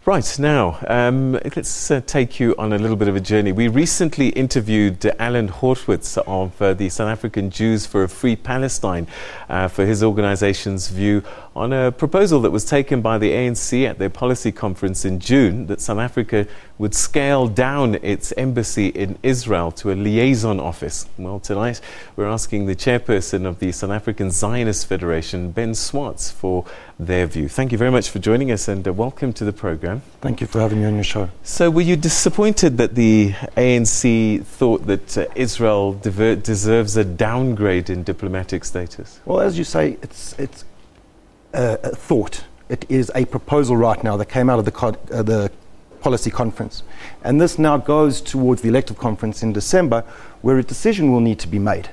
Right, now, let's take you on a little bit of a journey. We recently interviewed Alan Hortwitz of the South African Jews for a Free Palestine for his organization's view on a proposal that was taken by the ANC at their policy conference in June that South Africa would scale down its embassy in Israel to a liaison office. Well, tonight we're asking the chairperson of the South African Zionist Federation, Ben Swartz, for their view. Thank you very much for joining us and welcome to the program. Thank you for having me on your show. So were you disappointed that the ANC thought that Israel deserves a downgrade in diplomatic status? Well, as you say, it's a thought. It is a proposal right now that came out of the policy conference. And this now goes towards the elective conference in December, where a decision will need to be made.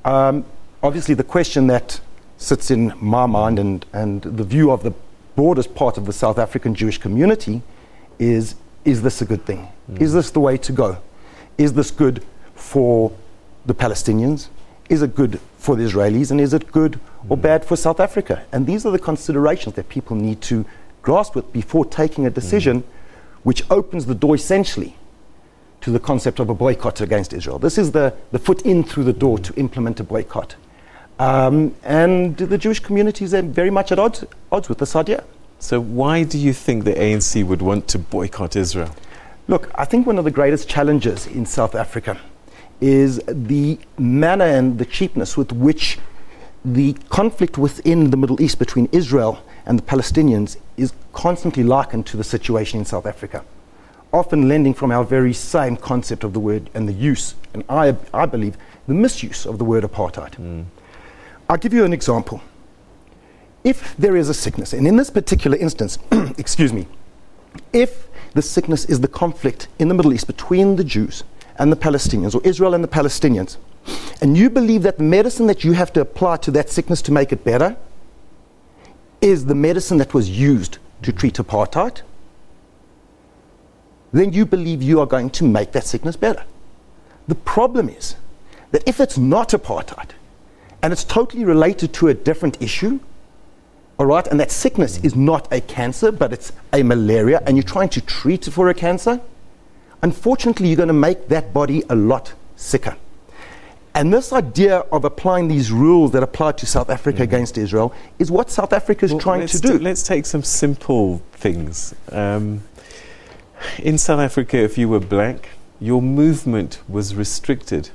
Obviously, the question that sits in my mind and the view of the broadest part of the South African Jewish community is this a good thing? Is this the way to go? Is this good for the Palestinians? Is it good for the Israelis? And is it good or bad for South Africa? And these are the considerations that people need to grasp with before taking a decision which opens the door essentially to the concept of a boycott against Israel. This is the foot in through the door to implement a boycott. And the Jewish communities are very much at odds with this idea. So why do you think the ANC would want to boycott Israel? Look, I think one of the greatest challenges in South Africa is the manner and the cheapness with which the conflict within the Middle East between Israel and the Palestinians is constantly likened to the situation in South Africa, often lending from our very same concept of the word and the use, and I believe, the misuse of the word apartheid. I'll give you an example. If there is a sickness, and in this particular instance, excuse me, if the sickness is the conflict in the Middle East between the Jews and the Palestinians, or Israel and the Palestinians, and you believe that the medicine that you have to apply to that sickness to make it better is the medicine that was used to treat apartheid, then you believe you are going to make that sickness better. The problem is that if it's not apartheid, and it's totally related to a different issue, all right, and that sickness is not a cancer, but it's a malaria, and you're trying to treat it for a cancer, unfortunately, you're going to make that body a lot sicker. And this idea of applying these rules that apply to South Africa against Israel is what South Africa is trying to do. Let's take some simple things. In South Africa, if you were black, your movement was restricted,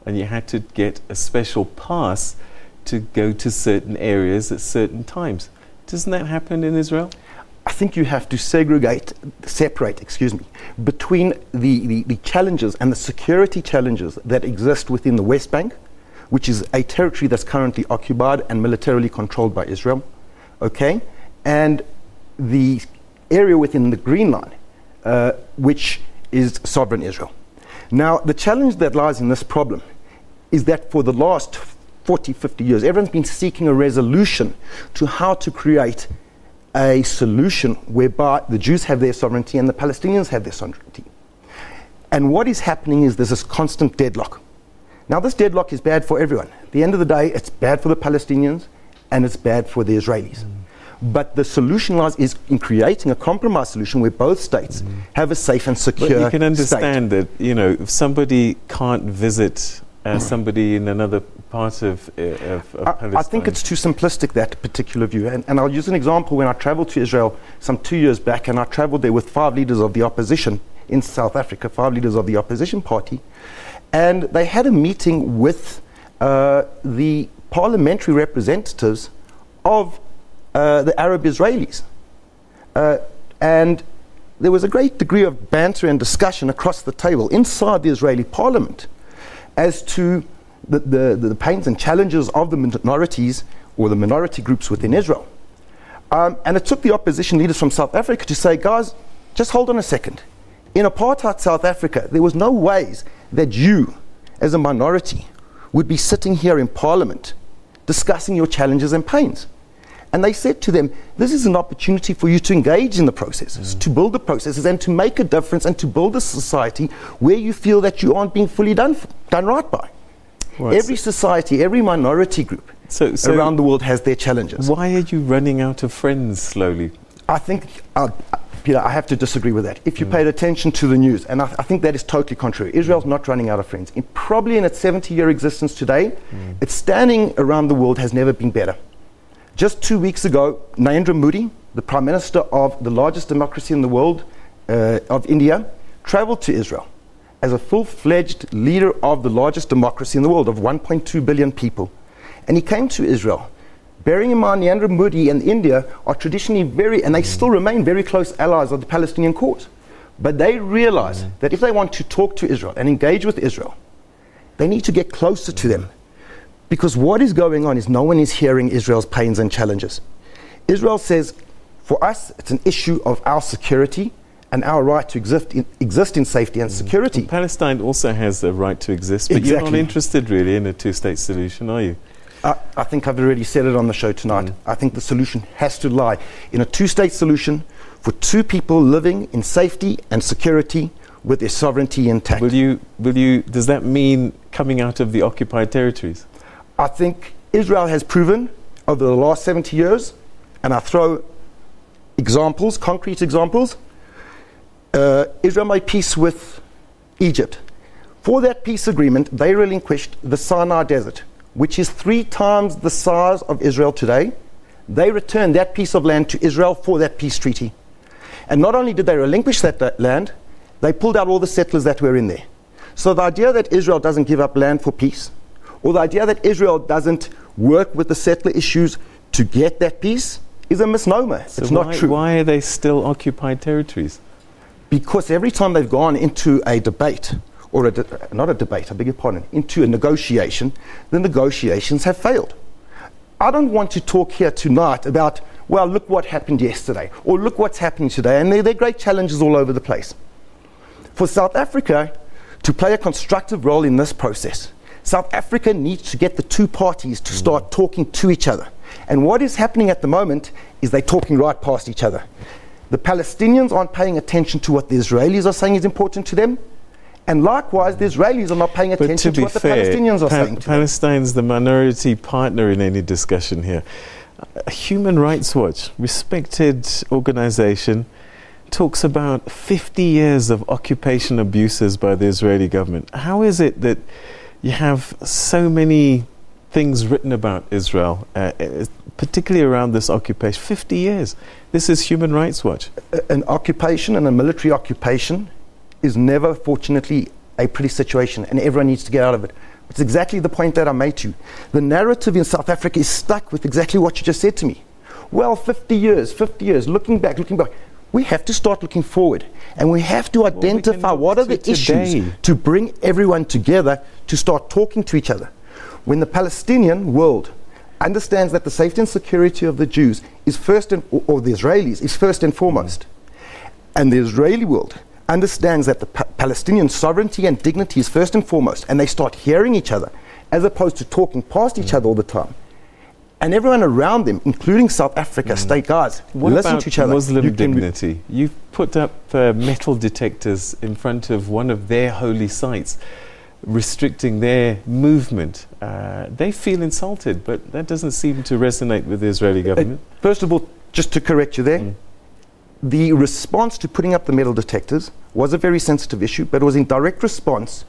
and you had to get a special pass to go to certain areas at certain times. Doesn't that happen in Israel? I think you have to separate, between the challenges and the security challenges that exist within the West Bank, which is a territory that's currently occupied and militarily controlled by Israel, okay, and the area within the Green Line, which is sovereign Israel. Now, the challenge that lies in this problem is that for the last 40, 50 years, everyone's been seeking a resolution to how to create a solution whereby the Jews have their sovereignty and the Palestinians have their sovereignty. And what is happening is there's this constant deadlock. Now, this deadlock is bad for everyone. At the end of the day, it's bad for the Palestinians and it's bad for the Israelis. But the solution lies is in creating a compromise solution where both states have a safe and secure state. But you can understand that, you know, if somebody can't visit somebody in another part of Palestine. I think it's too simplistic, that particular view. And I'll use an example. When I traveled to Israel some 2 years back, and I traveled there with 5 leaders of the opposition in South Africa, 5 leaders of the opposition party, and they had a meeting with the parliamentary representatives of the Arab Israelis. And there was a great degree of banter and discussion across the table inside the Israeli parliament as to the pains and challenges of the minorities or the minority groups within Israel. And it took the opposition leaders from South Africa to say, guys, just hold on a second. In apartheid South Africa, there was no ways that you, as a minority, would be sitting here in parliament discussing your challenges and pains. And they said to them, this is an opportunity for you to engage in the processes, to build the processes and to make a difference and to build a society where you feel that you aren't being fully done right by. Right. Every society, every minority group around the world has their challenges. Why are you running out of friends slowly? I think, Peter, I have to disagree with that. If you paid attention to the news, and I think that is totally contrary. Israel's not running out of friends. Probably in its 70-year existence today, its standing around the world has never been better. Just 2 weeks ago, Narendra Modi, the Prime Minister of the largest democracy in the world, of India, traveled to Israel as a full-fledged leader of the largest democracy in the world, of 1.2 billion people. And he came to Israel. Bearing in mind, Narendra Modi and India are traditionally and they still remain very close allies of the Palestinian cause. But they realize that if they want to talk to Israel and engage with Israel, they need to get closer to them. Because what is going on is no one is hearing Israel's pains and challenges. Israel says, for us, it's an issue of our security and our right to exist in safety and security. Well, Palestine also has a right to exist, but you're not interested really in a two-state solution, are you? I think I've already said it on the show tonight. I think the solution has to lie in a two-state solution for two people living in safety and security with their sovereignty intact. Does that mean coming out of the occupied territories? I think Israel has proven over the last 70 years, and I throw examples, concrete examples. Israel made peace with Egypt. For that peace agreement, they relinquished the Sinai Desert, which is 3 times the size of Israel today. They returned that piece of land to Israel for that peace treaty. And not only did they relinquish that land, they pulled out all the settlers that were in there. So the idea that Israel doesn't give up land for peace, or the idea that Israel doesn't work with the settler issues to get that peace, is a misnomer. So it's not true. Why are they still occupied territories? Because every time they've gone into a debate, or not a debate, I beg your pardon, into a negotiation, the negotiations have failed. I don't want to talk here tonight about, well, look what happened yesterday, or look what's happening today, and there are great challenges all over the place. For South Africa to play a constructive role in this process, South Africa needs to get the two parties to start talking to each other. And what is happening at the moment is they're talking right past each other. The Palestinians aren't paying attention to what the Israelis are saying is important to them. And likewise, the Israelis are not paying attention to what the Palestinians are saying. Palestine's the minority partner in any discussion here. Human Rights Watch, respected organization, talks about 50 years of occupation abuses by the Israeli government. How is it that you have so many things written about Israel, particularly around this occupation? 50 years. This is Human Rights Watch. An occupation and a military occupation is never, fortunately, a pretty situation, and everyone needs to get out of it. It's exactly the point that I made to you. The narrative in South Africa is stuck with exactly what you just said to me. Well, 50 years, looking back. We have to start looking forward, and we have to identify what are the issues to bring everyone together to start talking to each other. When the Palestinian world understands that the safety and security of the Jews is or the Israelis is first and foremost, and the Israeli world understands that the Palestinian sovereignty and dignity is first and foremost, and they start hearing each other as opposed to talking past each other all the time. And everyone around them, including South Africa, state guys, listen to each other. Muslim dignity? You've put up metal detectors in front of one of their holy sites, restricting their movement. They feel insulted, but that doesn't seem to resonate with the Israeli government. First of all, just to correct you there, the response to putting up the metal detectors was a very sensitive issue, but it was in direct response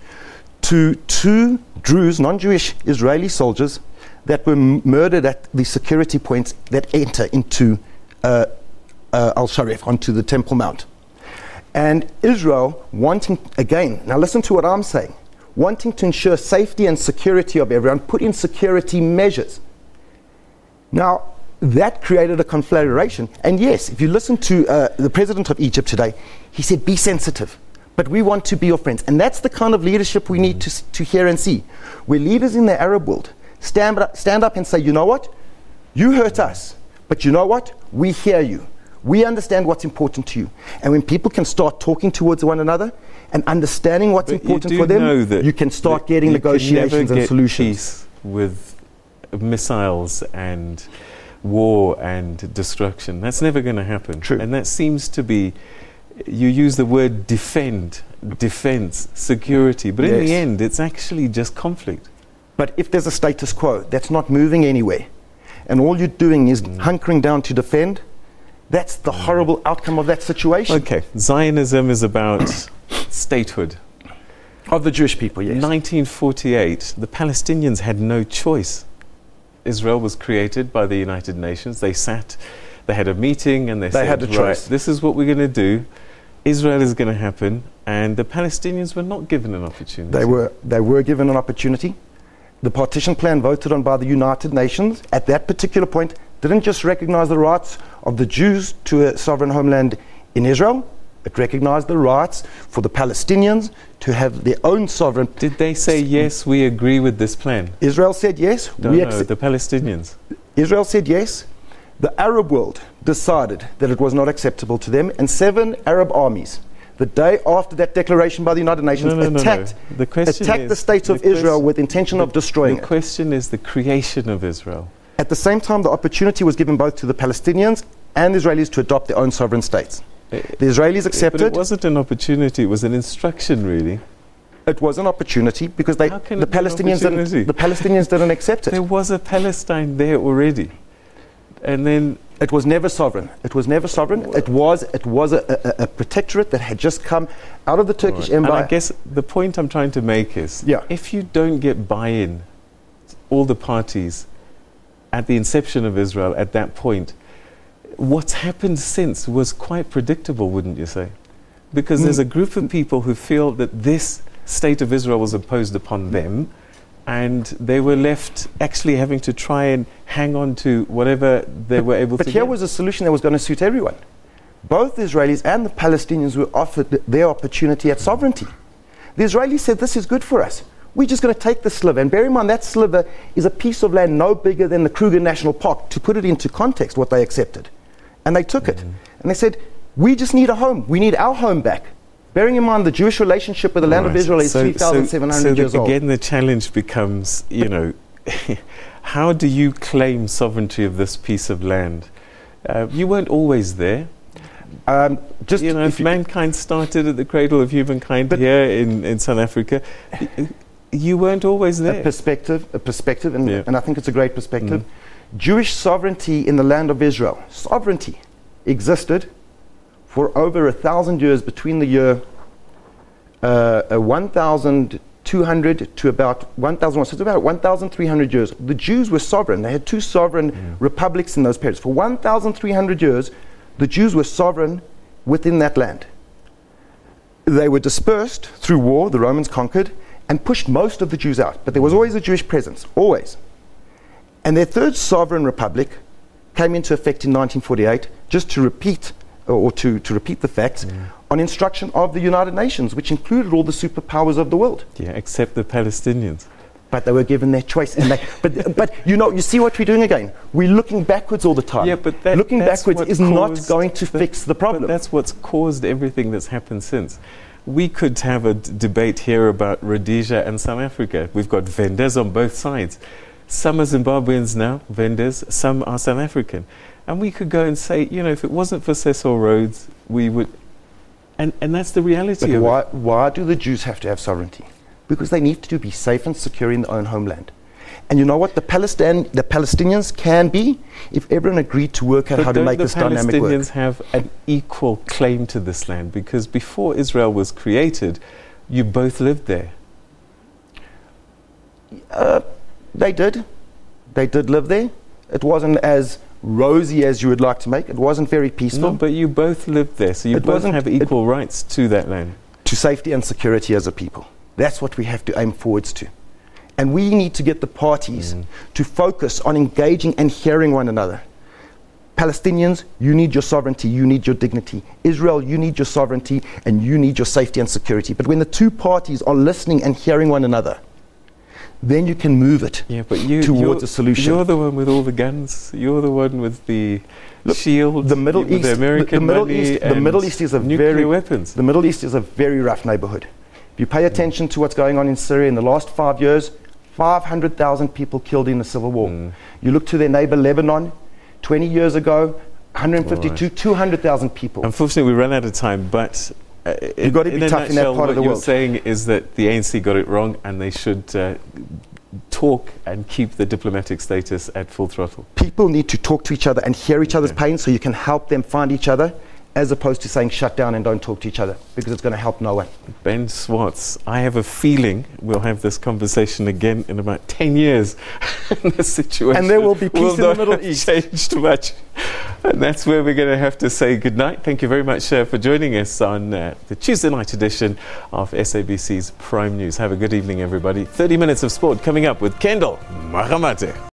to 2 Druze, non-Jewish Israeli soldiers that were murdered at the security points that enter into Al-Sharif, onto the Temple Mount. And Israel wanting, again, now listen to what I'm saying, wanting to ensure safety and security of everyone, put in security measures. Now, that created a conflagration. And yes, if you listen to the president of Egypt today, he said, be sensitive, but we want to be your friends. And that's the kind of leadership we need to hear and see, where leaders in the Arab world stand up and say, you know what, you hurt us, but you know what, we hear you. We understand what's important to you. And when people can start talking towards one another and understanding what's important for them, you can start getting negotiations and solutions. Peace with missiles and war and destruction. That's never going to happen. True. And that seems to be, you use the word defense, security, but in the end, it's actually just conflict. But if there's a status quo that's not moving anywhere, and all you're doing is hunkering down to defend, That's the horrible outcome of that situation. Okay, Zionism is about statehood. Of the Jewish people, yes. 1948, the Palestinians had no choice. Israel was created by the United Nations. They had a meeting and they said, had a choice. Right, this is what we're going to do. Israel is going to happen. And the Palestinians were not given an opportunity. They were given an opportunity. The partition plan voted on by the United Nations at that particular point didn't just recognize the rights of the Jews to a sovereign homeland in Israel. It recognized the rights for the Palestinians to have their own sovereign. Did they say, yes, we agree with this plan? Israel said yes. No, the Palestinians. Israel said yes. The Arab world decided that it was not acceptable to them, and 7 Arab armies, the day after that declaration by the United Nations, attacked the state of Israel with intention of destroying it. The question is the creation of Israel. At the same time, the opportunity was given both to the Palestinians and the Israelis to adopt their own sovereign states. The Israelis accepted. But it wasn't an opportunity, it was an instruction, really. It was an opportunity because the Palestinians didn't accept it. There was a Palestine there already. And then it was never sovereign. It was never sovereign. It was a protectorate that had just come out of the Turkish Empire. And I guess the point I'm trying to make is, if you don't get buy-in, all the parties at the inception of Israel at that point, what's happened since was quite predictable, wouldn't you say? Because there's a group of people who feel that this state of Israel was imposed upon them, and they were left actually having to try and hang on to whatever they were able to get. But here was a solution that was going to suit everyone. Both the Israelis and the Palestinians were offered their opportunity at sovereignty. The Israelis said, this is good for us. We're just going to take the sliver. And bear in mind, that sliver is a piece of land no bigger than the Kruger National Park, to put it into context, what they accepted. And they took it. And they said, we just need a home. We need our home back. Bearing in mind the Jewish relationship with the land of Israel is 3,700 years old. Again, the challenge becomes, how do you claim sovereignty of this piece of land? You weren't always there. If mankind started at the cradle of humankind here in South Africa, you weren't always there. A perspective, and I think it's a great perspective. Jewish sovereignty in the land of Israel, sovereignty, existed for over 1,000 years between the year 1,200 to about 1,001. So it's about 1,300 years. The Jews were sovereign. They had 2 sovereign republics in those periods. For 1,300 years, the Jews were sovereign within that land. They were dispersed through war. The Romans conquered and pushed most of the Jews out. But there was always a Jewish presence, always. And their 3rd sovereign republic came into effect in 1948, just to repeat the facts, on instruction of the United Nations, which included all the superpowers of the world. Yeah, except the Palestinians. But they were given their choice. And but you see what we're doing again? We're looking backwards all the time. Yeah, but looking backwards is not going to fix the problem. But that's what's caused everything that's happened since. We could have a debate here about Rhodesia and South Africa. We've got vendors on both sides. Some are Zimbabweans now, vendors, some are South African. And we could go and say, if it wasn't for Cecil Rhodes, we would... And that's the reality of it. Why do the Jews have to have sovereignty? Because they need to be safe and secure in their own homeland. And you know what? The Palestinians can be, if everyone agreed to work out how to make this dynamic work. The Palestinians have an equal claim to this land, because before Israel was created, you both lived there. They did. They did live there. It wasn't as rosy as you would like to make. It wasn't very peaceful. No, but you both lived there, so you both have equal rights to that land. To safety and security as a people. That's what we have to aim forwards to. And we need to get the parties to focus on engaging and hearing one another. Palestinians, you need your sovereignty, you need your dignity. Israel, you need your sovereignty, and you need your safety and security. But when the 2 parties are listening and hearing one another, then you can move it towards a solution. You're the one with all the guns. You're the one with the shield. The Middle East, the American money, the Middle East is a nuclear weapons. The Middle East is a very rough neighborhood. If you pay attention to what's going on in Syria in the last 5 years, 500,000 people killed in the civil war. You look to their neighbor Lebanon, 20 years ago, 152, 200,000 people. Unfortunately, we ran out of time, but you've got to be tough in that part of the world. What you're saying is that the ANC got it wrong, and they should talk talk and keep the diplomatic status at full throttle? People need to talk to each other and hear each other's pain so you can help them find each other, as opposed to saying shut down and don't talk to each other, because it's going to help no one. Ben Swartz, I have a feeling we'll have this conversation again in about 10 years. And the situation and there will be peace in the Middle East. Changed much. And that's where we're going to have to say goodnight. Thank you very much for joining us on the Tuesday night edition of SABC's Prime News. Have a good evening, everybody. 30 minutes of sport coming up with Kendall Mahamate.